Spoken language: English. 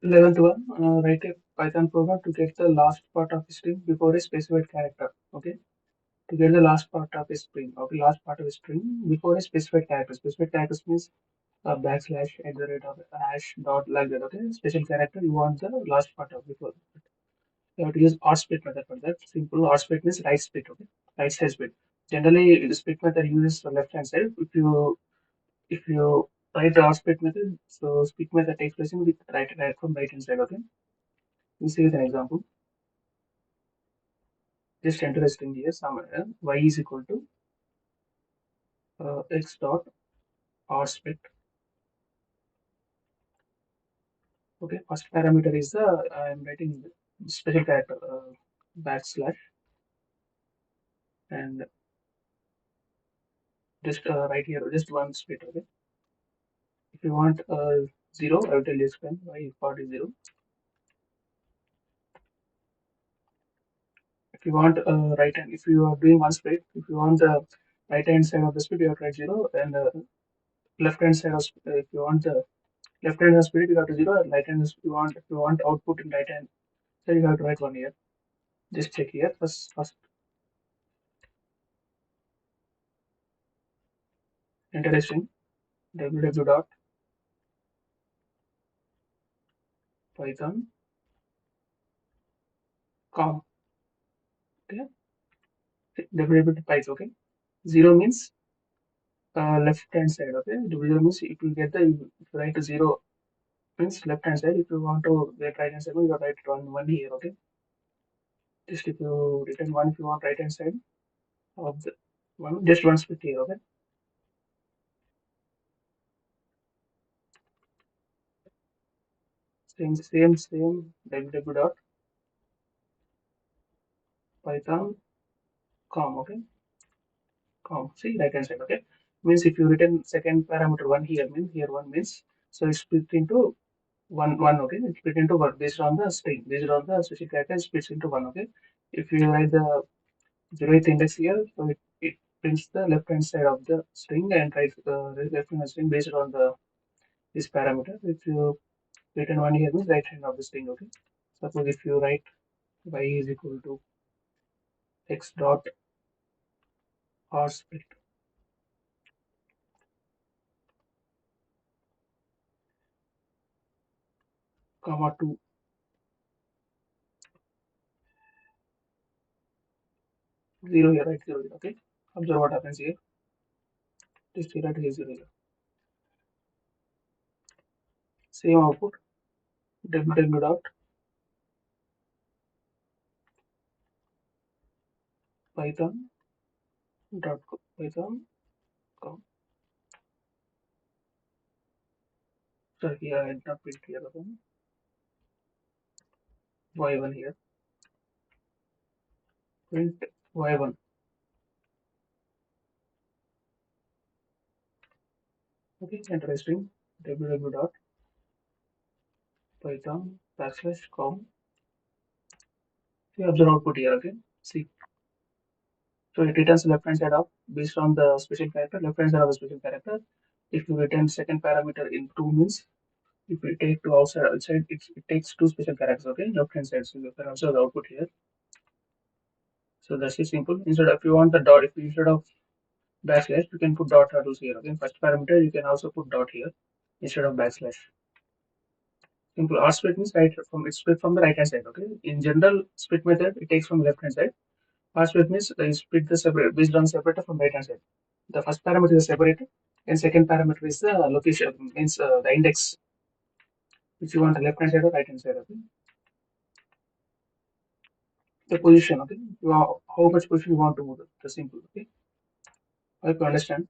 11th one, write a Python program to get the last part of a string before a specified character. Okay, to get the last part of a string. Okay, last part of a string before a specified character. Specified characters means backslash at the rate of hash dot like that. Okay, special character you want the last part of before. You have to use or split method for that. Simple or split means right split. Okay, right side split. Generally, the split method uses the left hand side. If you write the or split method, so split method takes place in with right from right hand side. Okay, we see with an example. Just enter a string here somewhere. Y is equal to x dot or split. Okay, first parameter is the I am writing the special character backslash and just right here just one split. Okay, if you want zero, I will tell you explain why part is zero. If you want right hand, if you are doing one split, if you want the right hand side of the split, you have to write zero, and left hand side of if you want the left hand of split, you have to zero. And right hand, if you want output in right hand, so you have to write one here. Just check here first enter a string www.python com. Okay, www.python. Okay, zero means left hand side. Okay, zero means if you get the if you write zero means left hand side. If you want to get right hand side, you have to write one here. Okay, just if you written one, if you want right hand side of the one, just one split here. Okay, same www.python com. Okay, com. See right hand side. Okay, means if you written second parameter one here means here one means so it's split into one. Okay, it's split into one based on the string, based on the special character, it splits into one. Okay, if you write the zeroth index here, so it prints the left hand side of the string and writes the left hand string based on the this parameter. If you written one here means right hand of the string. Okay, suppose if you write y is equal to x dot r split comma 2 0 here, right, 0 here. Okay, observe what happens here. Just here at here 0 here. Same output www.python dot python com. So here I did not print here again. Y1 here. Print Y1. Okay, enter a string www.python backslash com. You observe output here again. See, so it returns left hand side of based on the special character, left hand side of the special character. If you return second parameter in two means if we take to outside it takes two special characters. Okay, left hand side. So you can observe the output here. So that's it simple. Instead of if you want the dot, if you instead of backslash, you can put dot hurdles here. Okay, first parameter you can also put dot here instead of backslash. Simple. R split means right from it's split from the right hand side. Okay. In general split method, it takes from left hand side. R split means you split the separate based on separator from right hand side. The first parameter is separator, and second parameter is the location means the index which you want the left hand side or right hand side. Okay. The position. Okay. How much position you want to move. The simple. Okay. I hope you understand.